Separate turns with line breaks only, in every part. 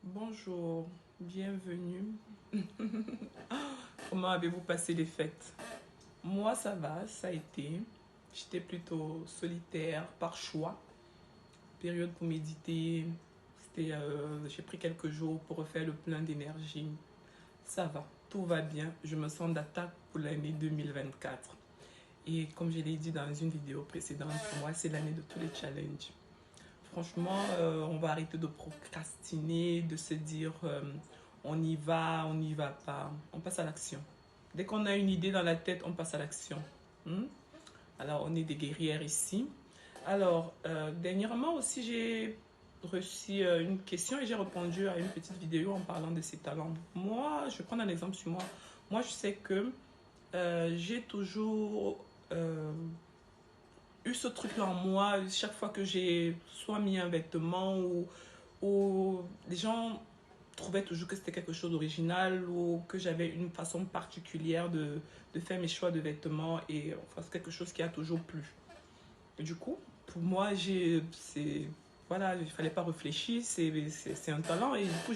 Bonjour, bienvenue. Comment avez-vous passé les fêtes? Moi, ça va, ça a été. J'étais plutôt solitaire par choix. Période pour méditer. J'ai pris quelques jours pour refaire le plein d'énergie. Ça va, tout va bien. Je me sens d'attaque pour l'année 2024. Et comme je l'ai dit dans une vidéo précédente, pour moi, c'est l'année de tous les challenges. Franchement, on va arrêter de procrastiner, de se dire on n'y va pas. On passe à l'action. Dès qu'on a une idée dans la tête, on passe à l'action. Hmm? Alors, on est des guerrières ici. Alors, dernièrement aussi, j'ai reçu une question et j'ai répondu à une petite vidéo en parlant de ses talents. Moi, je vais prendre un exemple sur moi. Moi, je sais que j'ai toujours eu ce truc-là en moi, chaque fois que j'ai soit mis un vêtement ou les gens trouvaient toujours que c'était quelque chose d'original ou que j'avais une façon particulière de faire mes choix de vêtements et enfin, c'est quelque chose qui a toujours plu. Et du coup, pour moi, voilà, il ne fallait pas réfléchir, c'est un talent et du coup,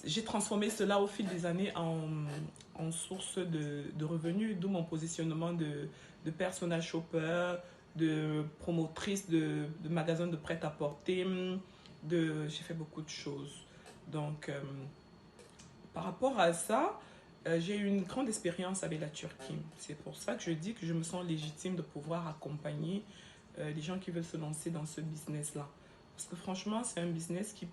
j'ai transformé cela au fil des années en source de revenus, d'où mon positionnement de personnel shopper, de promotrice de magasins de prêt-à-porter. J'ai fait beaucoup de choses. Donc, par rapport à ça, j'ai eu une grande expérience avec la Turquie. C'est pour ça que je dis que je me sens légitime de pouvoir accompagner les gens qui veulent se lancer dans ce business-là. Parce que franchement, c'est un business qui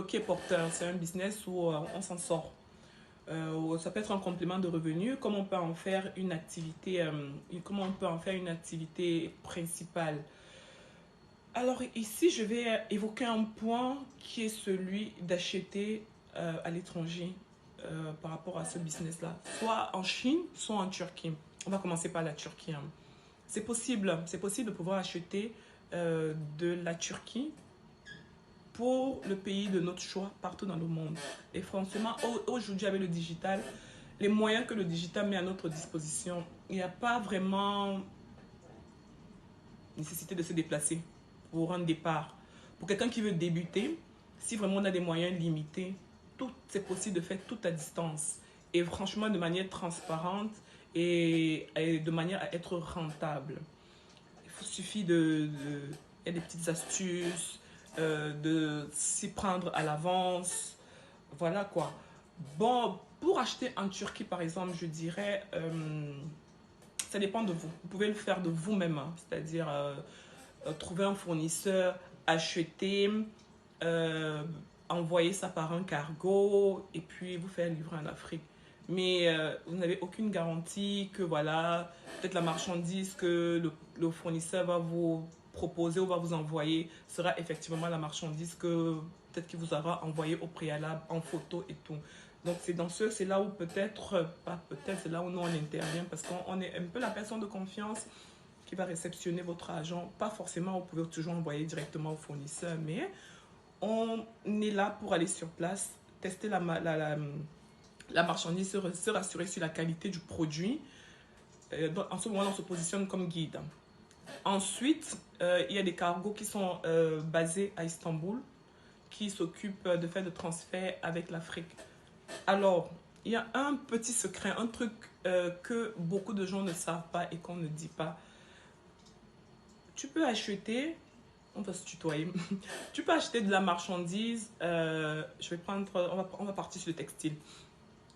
est porteur. C'est un business où on s'en sort. Ça peut être un complément de revenus, comme on peut en faire une activité, comment on peut en faire une activité principale. Alors ici, je vais évoquer un point qui est celui d'acheter à l'étranger par rapport à ce business-là, soit en Chine, soit en Turquie. On va commencer par la Turquie. Hein. C'est possible de pouvoir acheter de la Turquie pour le pays de notre choix partout dans le monde. Et franchement, aujourd'hui avec le digital, les moyens que le digital met à notre disposition, il n'y a pas vraiment nécessité de se déplacer pour un départ. Pour quelqu'un qui veut débuter, si vraiment on a des moyens limités, tout c'est possible de faire tout à distance. Et franchement, de manière transparente et de manière à être rentable. Il suffit il y a des petites astuces, de s'y prendre à l'avance. Voilà quoi. Bon, pour acheter en Turquie, par exemple, je dirais, ça dépend de vous. Vous pouvez le faire de vous-même, hein. C'est-à-dire trouver un fournisseur, acheter, euh, envoyer ça par un cargo et puis vous faire livrer en Afrique. Mais vous n'avez aucune garantie que voilà, peut-être la marchandise que le fournisseur va vous proposer ou va vous envoyer sera effectivement la marchandise que peut-être qu'il vous aura envoyé au préalable en photo et tout. Donc c'est là où peut-être, pas peut-être, c'est là où nous on intervient parce qu'on est un peu la personne de confiance qui va réceptionner votre argent. Pas forcément, vous pouvez toujours envoyer directement au fournisseur, mais on est là pour aller sur place, tester la marchandise, se rassurer sur la qualité du produit. En ce moment, on se positionne comme guide. Ensuite, il y a des cargos qui sont basés à Istanbul, qui s'occupent de faire des transferts avec l'Afrique. Alors, il y a un petit secret, un truc que beaucoup de gens ne savent pas et qu'on ne dit pas. Tu peux acheter, on va se tutoyer, tu peux acheter de la marchandise, on va partir sur le textile.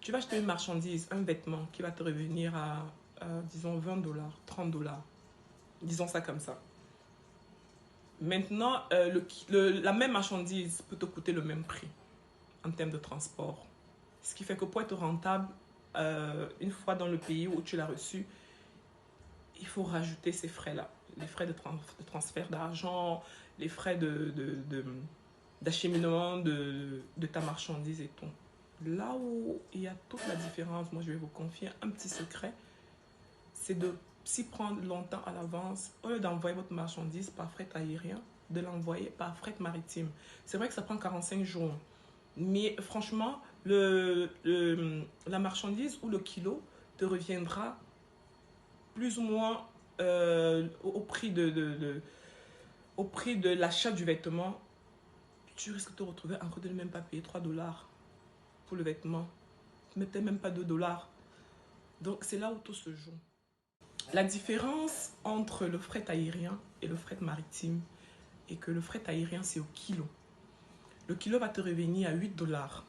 Tu vas acheter une marchandise, un vêtement qui va te revenir disons, 20 dollars, 30 dollars. Disons ça comme ça. Maintenant, la même marchandise peut te coûter le même prix en termes de transport. Ce qui fait que pour être rentable, une fois dans le pays où tu l'as reçu, il faut rajouter ces frais-là. Les frais de transfert d'argent, les frais d'acheminement de ta marchandise et tout. Là où il y a toute la différence, moi je vais vous confier un petit secret, c'est de s'y prendre longtemps à l'avance, au lieu d'envoyer votre marchandise par fret aérien, de l'envoyer par fret maritime. C'est vrai que ça prend 45 jours, mais franchement, la marchandise ou le kilo te reviendra plus ou moins au prix au prix de l'achat du vêtement, tu risques de te retrouver encore de ne même pas payer 3 dollars pour le vêtement. Mais peut-être même pas 2 dollars. Donc, c'est là où tout se joue. La différence entre le fret aérien et le fret maritime est que le fret aérien, c'est au kilo. Le kilo va te revenir à 8 dollars.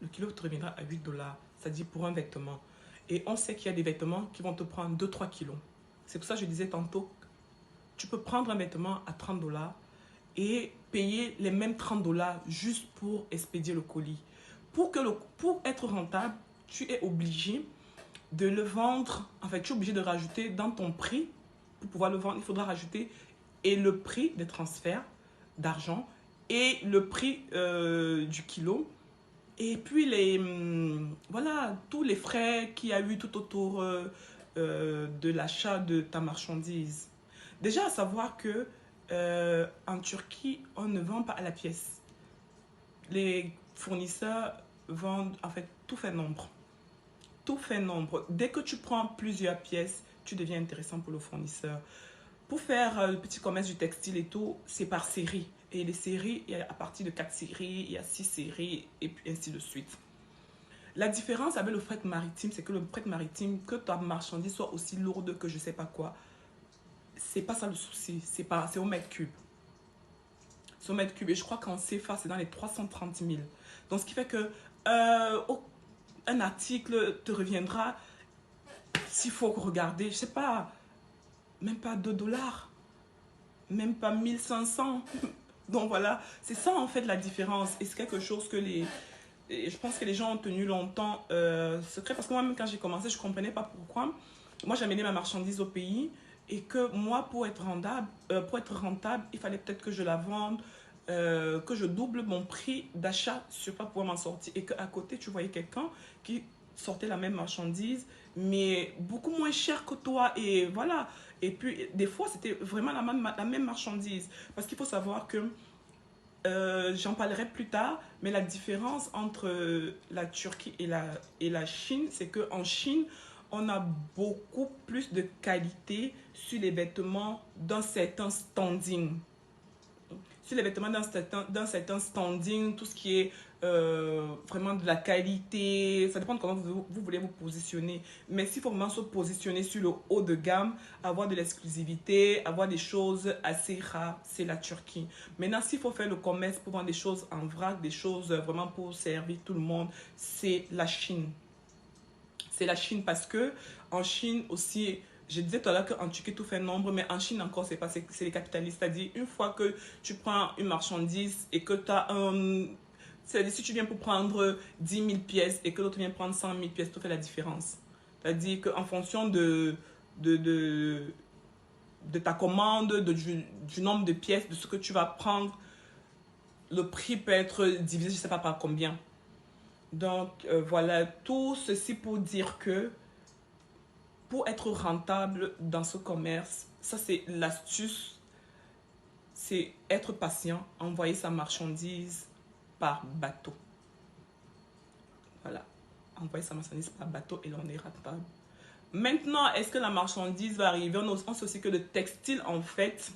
Le kilo te reviendra à 8 dollars, c'est-à-dire pour un vêtement. Et on sait qu'il y a des vêtements qui vont te prendre 2-3 kilos. C'est pour ça que je disais tantôt, tu peux prendre un vêtement à 30 dollars et payer les mêmes 30 dollars juste pour expédier le colis. Pour être rentable, tu es obligé de le vendre. En fait, tu es obligé de rajouter dans ton prix. Pour pouvoir le vendre, il faudra rajouter et le prix des transferts d'argent et le prix du kilo. Et puis, voilà, tous les frais qu'il y a eu tout autour de l'achat de ta marchandise. Déjà, à savoir que en Turquie, on ne vend pas à la pièce. Les fournisseurs vendent, en fait, tout fait nombre. Tout fait nombre. Dès que tu prends plusieurs pièces, tu deviens intéressant pour le fournisseur. Pour faire le petit commerce du textile et tout, c'est par série. Et les séries, il y a à partir de 4 séries, il y a 6 séries, et puis ainsi de suite. La différence avec le fret maritime, c'est que le fret maritime, que ta marchandise soit aussi lourde que je ne sais pas quoi, c'est pas ça le souci. C'est au mètre cube. C'est au mètre cube. Et je crois qu'en CFA, c'est dans les 330 000. Donc, ce qui fait que un article te reviendra, s'il faut regarder, je ne sais pas, même pas 2 dollars, même pas 1500. Donc voilà, c'est ça en fait la différence. Et c'est quelque chose que je pense que les gens ont tenu longtemps secret. Parce que moi-même quand j'ai commencé, je ne comprenais pas pourquoi. Moi j'amenais ma marchandise au pays et que moi pour être rentable, il fallait peut-être que je la vende, que je double mon prix d'achat sur pas pouvoir m'en sortir. Et qu'à côté tu voyais quelqu'un qui sortait la même marchandise mais beaucoup moins cher que toi. Et voilà. Et puis, des fois, c'était vraiment la même marchandise. Parce qu'il faut savoir que, j'en parlerai plus tard, mais la différence entre la Turquie et la Chine, c'est qu'en Chine, on a beaucoup plus de qualité sur les vêtements dans certains standings. Sur les vêtements dans certains standings, tout ce qui est vraiment de la qualité, ça dépend de comment vous voulez vous positionner. Mais s'il faut vraiment se positionner sur le haut de gamme, avoir de l'exclusivité, avoir des choses assez rares, c'est la Turquie. Maintenant, s'il faut faire le commerce pour vendre des choses en vrac, des choses vraiment pour servir tout le monde, c'est la Chine. C'est la Chine parce que en Chine aussi, je disais tout à l'heure qu'en Turquie tout fait nombre, mais en Chine encore, c'est les capitalistes. C'est-à-dire, une fois que tu prends une marchandise et que tu as un... C'est-à-dire, si tu viens pour prendre 10 000 pièces et que l'autre vient prendre 100 000 pièces, tout fait la différence. C'est-à-dire qu'en fonction de ta commande, du nombre de pièces, de ce que tu vas prendre, le prix peut être divisé, je ne sais pas par combien. Donc, voilà, tout ceci pour dire que pour être rentable dans ce commerce, ça c'est l'astuce, c'est être patient, envoyer sa marchandise par bateau. Voilà, envoyer sa marchandise par bateau et l'on est rentable. Maintenant, est-ce que la marchandise va arriver? On sait aussi que le textile, en fait,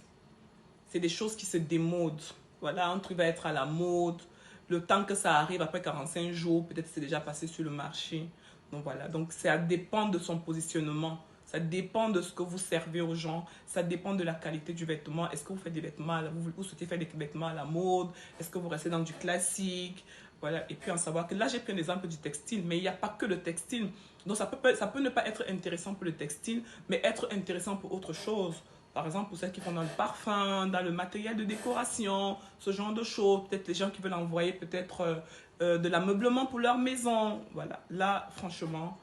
c'est des choses qui se démodent. Voilà, un truc va être à la mode. Le temps que ça arrive, après 45 jours, peut-être c'est déjà passé sur le marché. Donc voilà, donc ça dépend de son positionnement. Ça dépend de ce que vous servez aux gens. Ça dépend de la qualité du vêtement. Est-ce que vous faites des vêtements, vous souhaitez faire des vêtements à la mode? Est-ce que vous restez dans du classique? Voilà, et puis en savoir que là, j'ai pris l'exemple du textile, mais il n'y a pas que le textile. Donc ça peut ne pas être intéressant pour le textile, mais être intéressant pour autre chose. Par exemple, pour celles qui font dans le parfum, dans le matériel de décoration, ce genre de choses. Peut-être les gens qui veulent envoyer peut-être de l'ameublement pour leur maison. Voilà. Là, franchement,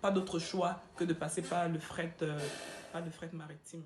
pas d'autre choix que de passer par le fret maritime.